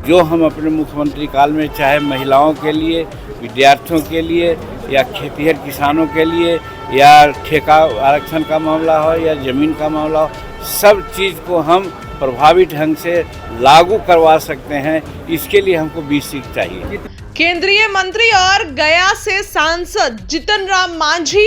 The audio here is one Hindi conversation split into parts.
जो हम अपने मुख्यमंत्री काल में चाहे महिलाओं के लिए, विद्यार्थियों के लिए या खेतिहर किसानों के लिए या ठेका आरक्षण का मामला हो या ज़मीन का मामला हो, सब चीज़ को हम प्रभावी ढंग से लागू करवा सकते हैं। इसके लिए हमको 20 सीट चाहिए। केंद्रीय मंत्री और गया से सांसद जितन राम मांझी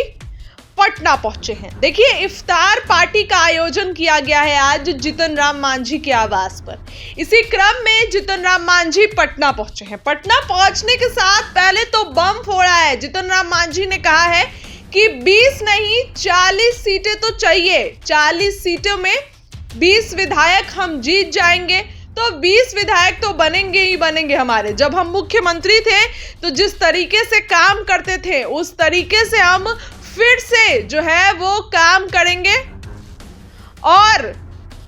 पटना पहुंचे हैं। देखिए, इफ्तार पार्टी का आयोजन किया गया है आज जितन राम मांझी के आवास पर। इसी क्रम में जितन राम मांझी पटना पहुंचे हैं। पटना पहुंचने के साथ पहले तो बम फोड़ा है। जितन राम मांझी ने कहा है कि 20 नहीं 40 सीटें तो चाहिए, 40 सीटों में 20 विधायक हम जीत जाएंगे। तो 20 विधायक तो बनेंगे ही बनेंगे हमारे। जब हम मुख्यमंत्री थे तो जिस तरीके से काम करते थे उस तरीके से हम फिर से जो है वो काम करेंगे। और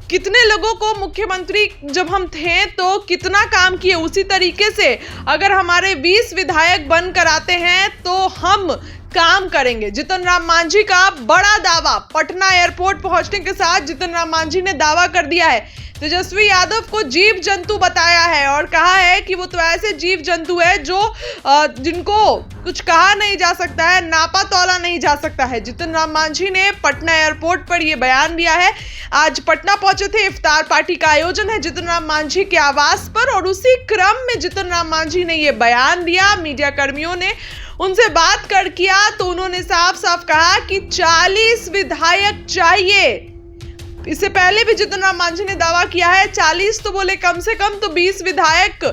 कितने लोगों को मुख्यमंत्री जब हम थे तो कितना काम किए, उसी तरीके से अगर हमारे 20 विधायक बनकर आते हैं तो हम काम करेंगे। जितन राम मांझी का बड़ा दावा। पटना एयरपोर्ट पहुंचने के साथ जितन राम मांझी ने दावा कर दिया है। तेजस्वी यादव को जीव जंतु बताया है और कहा है कि वो तो ऐसे जीव जंतु है जो जिनको कुछ कहा नहीं जा सकता है, नापा तौला नहीं जा सकता है। जितन राम मांझी ने पटना एयरपोर्ट पर ये बयान दिया है। आज पटना पहुंचे थे। इफ्तार पार्टी का आयोजन है जितन राम मांझी के आवास पर और उसी क्रम में जितन राम मांझी ने ये बयान दिया। मीडिया कर्मियों ने उनसे बात कर किया तो उन्होंने साफ साफ कहा कि 40 विधायक चाहिए। इससे पहले भी जितन राम मांझी ने दावा किया है, 40 तो बोले, कम से कम तो 20 विधायक।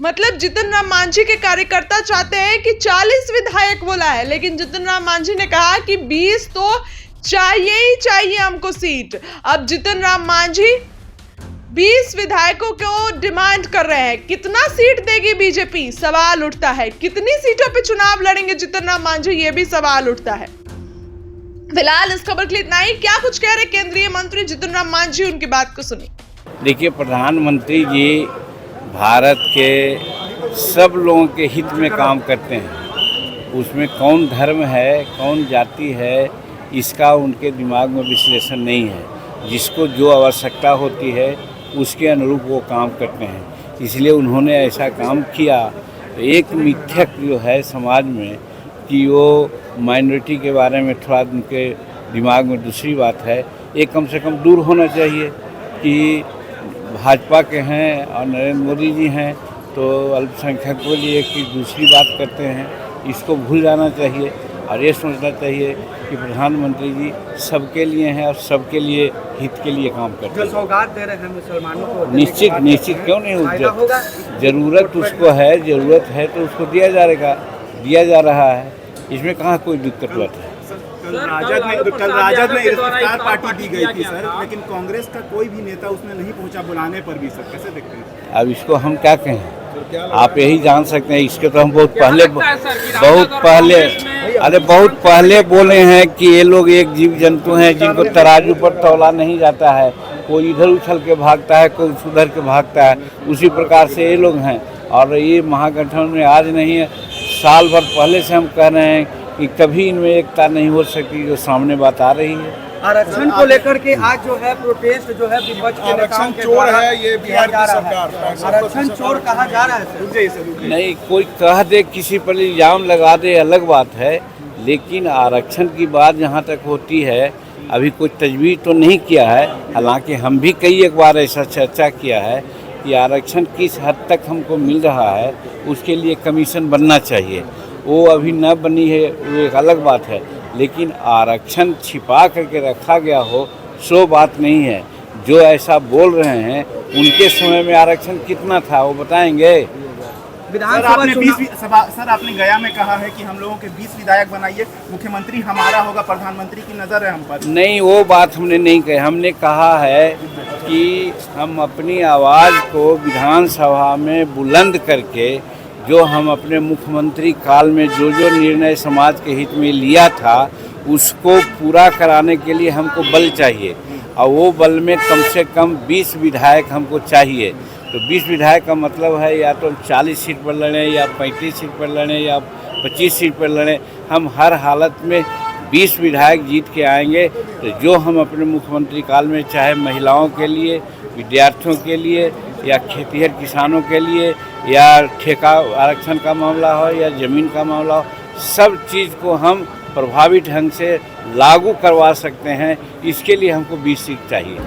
मतलब जितन राम मांझी के कार्यकर्ता चाहते हैं कि 40 विधायक बोला है, लेकिन जितन राम मांझी ने कहा कि 20 तो चाहिए ही चाहिए हमको सीट। अब जितन राम मांझी 20 विधायकों को डिमांड कर रहे हैं। कितना सीट देगी बीजेपी, सवाल उठता है। कितनी सीटों पे चुनाव लड़ेंगे जितन राम मांझी, ये भी सवाल उठता है। फिलहाल इस खबर के लिए इतना ही। क्या कुछ कह रहे केंद्रीय मंत्री जितन राम मांझी, उनकी बात को सुनिए। देखिए, प्रधानमंत्री जी भारत के सब लोगों के हित में काम करते हैं। उसमें कौन धर्म है, कौन जाति है, इसका उनके दिमाग में विश्लेषण नहीं है। जिसको जो आवश्यकता होती है उसके अनुरूप वो काम करते हैं। इसलिए उन्होंने ऐसा काम किया। एक मिथक जो है समाज में कि वो माइनॉरिटी के बारे में थोड़ा उनके दिमाग में दूसरी बात है, ये कम से कम दूर होना चाहिए कि भाजपा के हैं और नरेंद्र मोदी जी हैं तो अल्पसंख्यकों के लिए की दूसरी बात करते हैं। इसको भूल जाना चाहिए और ये सोचना चाहिए कि प्रधानमंत्री जी सबके लिए हैं और सबके लिए हित के लिए काम करते हैं। जो सौगात दे रहे हैं मुसलमानों को, निश्चित क्यों नहीं होगा। ज़रूरत उसको है, ज़रूरत है तो उसको दिया जा रहा है। इसमें कहाँ कोई दिक्कत बात है। कल राजद में इफ्तार पार्टी दी गई थी सर, लेकिन कांग्रेस का कोई भी नेता उसमें नहीं पहुंचा बुलाने पर भी सर, कैसे देखते हैं? अब इसको हम क्या कहें, आप यही जान सकते हैं। इसके तो हम बहुत पहले बोले हैं कि ये लोग एक जीव जंतु हैं जिनको तराजू पर तौला नहीं जाता है। कोई इधर उछल के भागता है, कोई उधर के भागता है। उसी प्रकार से ये लोग हैं और ये महागठबंधन में आज नहीं है, साल भर पहले से हम कह रहे हैं कि कभी इनमें एकता नहीं हो सकती, जो सामने बात आ रही है। आरक्षण को लेकर के आज जो है प्रोटेस्ट जो है विपक्ष के नेताओं के द्वारा है, ये बिहार की सरकार आरक्षण चोर कहा जा रहा है सर। नहीं, कोई कह दे, किसी पर इल्जाम लगा दे, अलग बात है। लेकिन आरक्षण की बात जहाँ तक होती है, अभी कोई तजवीज़ तो नहीं किया है। हालांकि हम भी कई एक बार ऐसा चर्चा किया है कि आरक्षण किस हद तक हमको मिल रहा है, उसके लिए कमीशन बनना चाहिए। वो अभी न बनी है, वो एक अलग बात है। लेकिन आरक्षण छिपा करके रखा गया हो सो बात नहीं है। जो ऐसा बोल रहे हैं उनके समय में आरक्षण कितना था वो बताएंगे। सर, आपने गया में कहा है कि हम लोगों के 20 विधायक बनाइए, मुख्यमंत्री हमारा होगा, प्रधानमंत्री की नज़र है हम पर। नहीं, वो बात हमने नहीं कही। हमने कहा है कि हम अपनी आवाज़ को विधानसभा में बुलंद करके जो हम अपने मुख्यमंत्री काल में जो निर्णय समाज के हित में लिया था उसको पूरा कराने के लिए हमको बल चाहिए और वो बल में कम से कम 20 विधायक हमको चाहिए। तो 20 विधायक का मतलब है या तो 40 सीट पर लड़ें या 35 सीट पर लड़ें या 25 सीट पर लड़ें। हम हर हालत में 20 विधायक जीत के आएंगे। तो जो हम अपने मुख्यमंत्री काल में चाहे महिलाओं के लिए, विद्यार्थियों के लिए, या खेतिहर किसानों के लिए, या ठेका आरक्षण का मामला हो या ज़मीन का मामला हो, सब चीज़ को हम प्रभावी ढंग से लागू करवा सकते हैं। इसके लिए हमको 20 सीट चाहिए।